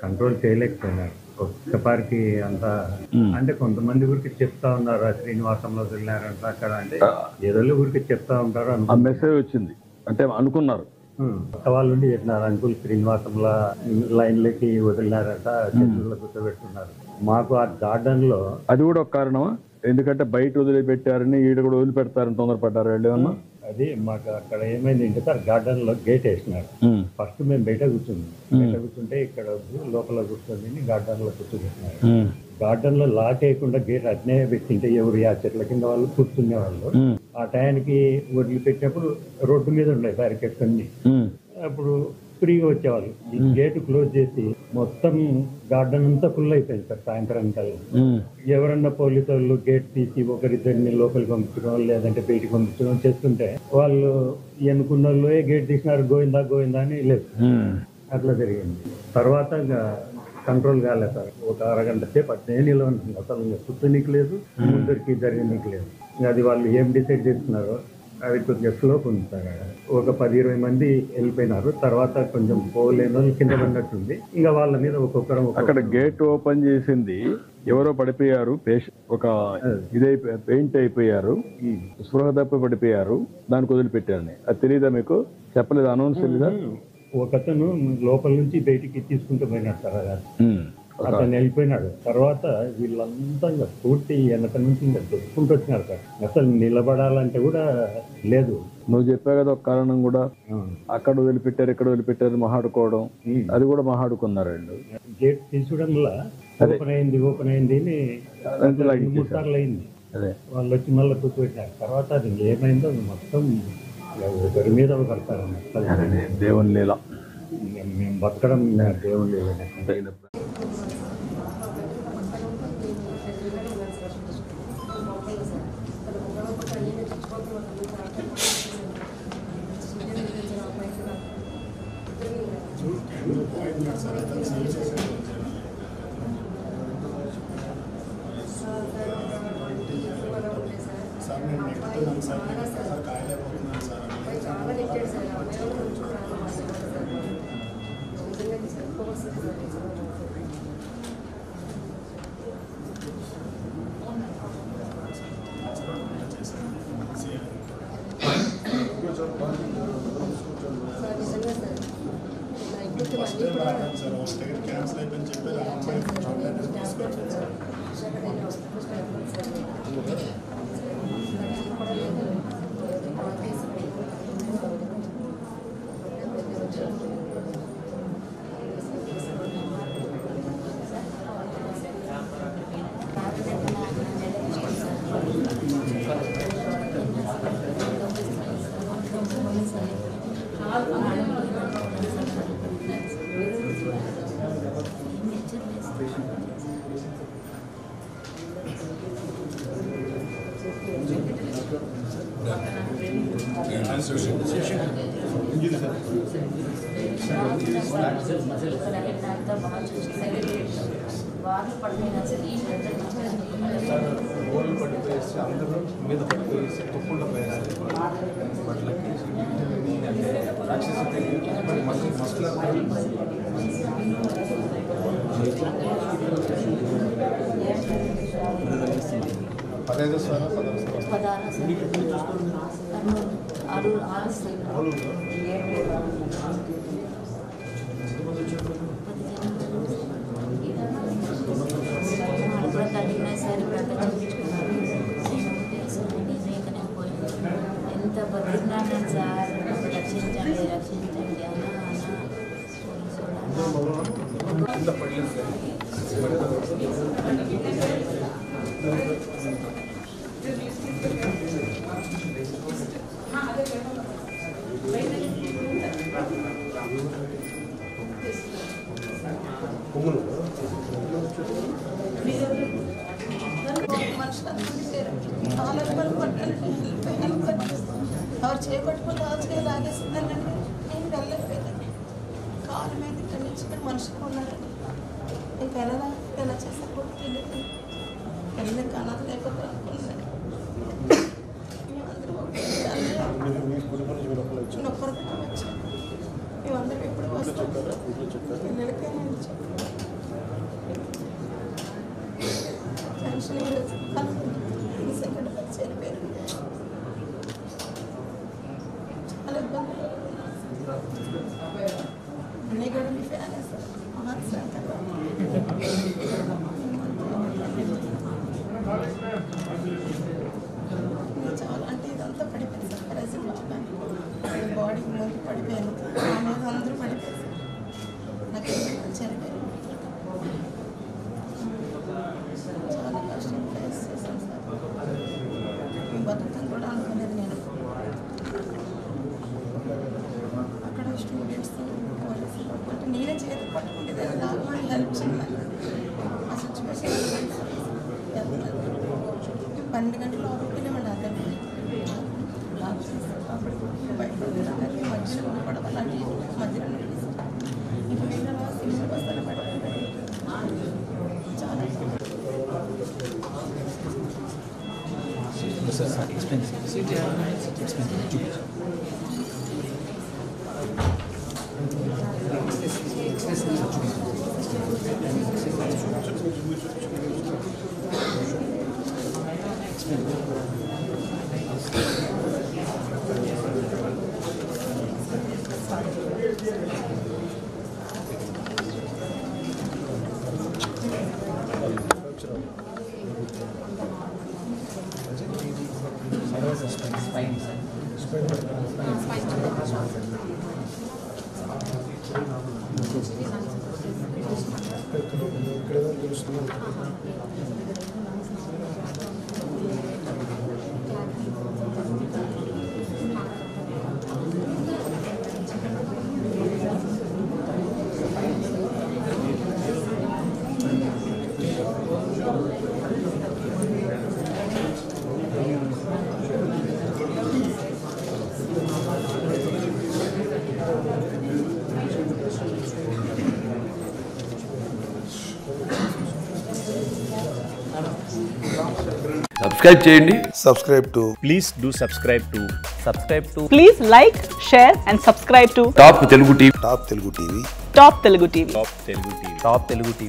Control చేయలేకపోయినారు ఒక్కపారికి అంతా. అంటే కొంతమంది ఊరికి చెప్తా ఉన్నారు శ్రీనివాసంలో వదిలినారంట అక్కడ, అంటే ఏదో ఊరికి చెప్తా ఉంటారు ఆ మెసేజ్ వచ్చింది అంటే అనుకున్నారు. కొత్త వాళ్ళు ఉండి చెప్పినారు అంకుల్ శ్రీనివాసంలో లైన్లకి వదిలినారంట, చెట్లలో కూర్చోబెట్టున్నారు. మాకు ఆ గార్డెన్ లో అది కూడా ఒక కారణమా? ఎందుకంటే బయట వదిలిపెట్టారని ఈడ కూడా వదిలిపెడతారని తొందరపడ్డారు వాళ్ళు ఏమన్నా? అది మాకు అక్కడ ఏమైంది సార్, గార్డెన్ లో గేట్ వేసినారు. ఫస్ట్ మేము బయట కూర్చుంటే ఇక్కడ లోపల కూర్చొని గార్డెన్ లో కూర్చోబెట్టినారు. గార్డెన్ లో లాక్ వేయకుండా గేట్ అట్నే పెట్టింటే ఎవరు ఆ చెట్ల కింద వాళ్ళు కూర్చునే వాళ్ళు. ఆ టయానికి వదిలిపెట్టినప్పుడు రోడ్డు మీద ఉండే బ్యారికేడ్స్ అన్ని, అప్పుడు ఫ్రీగా వచ్చేవాళ్ళు. ఈ గేట్ క్లోజ్ చేసి మొత్తం గార్డెన్ అంతా ఫుల్ అయిపోయింది సార్. సాయంత్రం కల్లా ఎవరన్నా పోలీసు వాళ్ళు గేట్ తీసి ఒకరిద్దరిని లోపలికి పంపించడం లేదంటే బయటికి పంపించడం చేస్తుంటే వాళ్ళు ఎన్నుకున్న వాళ్ళు గేట్ తీసినారు గోవిందా గోవిందా అని లేదు. అట్లా జరిగింది. తర్వాత కంట్రోల్ కాలేదు సార్. ఒక అరగంట సేపు అట్నే నిలవనుంది. అసలు కూర్చోనీకి లేదు, ముందరికి జరగనీకి లేదు. అది వాళ్ళు ఏం డిసైడ్ చేస్తున్నారో అది కొద్దిగా స్లోప్ ఉంది సార్. ఒక 10-20 మంది వెళ్ళిపోయినారు. తర్వాత కొంచెం పోలేని వాళ్ళు కింద పడినట్టుంది. ఇంకా వాళ్ళ మీద ఒక్కొక్కరు అక్కడ గేట్ ఓపెన్ చేసింది ఎవరో పడిపోయారు, ఒక ఇదైపోయి పెయింట్ అయిపోయారు, స్పృహ తప్పి పడిపోయారు, దానికి వదిలిపెట్టారని. అది తెలీదా మీకు? చెప్పలేదు? అనౌన్స్ తెలీదా? ఒకతను లోపల నుంచి బయటికి తీసుకుంటూ పోయినాడు సార్. అతను వెళ్ళిపోయినాడు. తర్వాత వీళ్ళంతా ఇంకా పూర్తి వెనక నుంచి ఇంకా దొరుకుంటూ వచ్చినారు సార్. అసలు నిలబడాలంటే కూడా లేదు. నువ్వు చెప్పావు కదా ఒక కారణం కూడా, అక్కడ వదిలిపెట్టారు ఇక్కడ వదిలిపెట్టారు మహాడుకోవడం, అది కూడా మహాడుకున్నారు వాళ్ళు. గేట్ తీసుకోవడంలో ఓపెన్ అయింది అని 3 సార్లు అయింది. వాళ్ళు వచ్చి మళ్ళీ కూర్చోబెట్టినారు. తర్వాత అది ఏమైందో మొత్తం ఒకరి మీద పడతారు. దేవుని లీల. మేము బతకడం దేవుని లీల. పడిపోయేసి అందరూ మీద పడిపోయేసి తొక్కుల్లో పోయేసి బట్లకి రాక్షసి మస్కులర్ పదహైదు సార్ ఎంత బతికినాను సార్, రక్షించండి రక్షించండి ఎవరు చేపట్టుకుని దాచుకొని లాగేసిందండి. నేను వెళ్ళలేకపోయిందండి. కాలు మీద ఇక్కడ నుంచి మనుషులు ఉన్నారండి. ఇంకా ఎలా చేస్తా కూడా తెలియదు. వెళ్ళిన కాలం లేకపోతే అనుకున్నాను. మేమందరం వచ్చాం. మేమందరం ఎప్పుడు వస్తాం పిల్లలకే నేను చెప్పాను. మనుషులు ఈరోజు కనుగొని సెకండ్ చనిపోయారు. చాలా ఇబ్బందులు అన్నీ కూడా మీ ఫ్యాన్ వేస్తారు చాలా అంటే ఇదంతా పడిపోయింది సార్. ప్రెజెంట్ బాడీ ముందు పడిపోయాను, మీద అందరూ పడిపోయారు సార్. నాకు చనిపోయారు. చాలా కష్టం ఫేస్ చేశాను సార్. బతుకుతాను కూడా అనుకోలేదు నేను. అక్కడ స్టూడెంట్స్ పోలీసులు అంటే నేనే చేతి పట్టుకుంటేదాన్ని, నాకు వాళ్ళు హెల్ప్ చేయాలి. ఆ సిచ్యువేషన్ 12 గంటలు ఆపుకునేవాళ్ళు అతను బయట మధ్యలో పడవ అలాంటి మధ్యలో ఇప్పుడు వేరే సినిమా బస్సులు పడుతుంది. చాలా సబ్స్క్రైబ్ చేయండి. Please do subscribe to Please like, share and subscribe to top Telugu TV. Top Telugu TV. Top Telugu TV.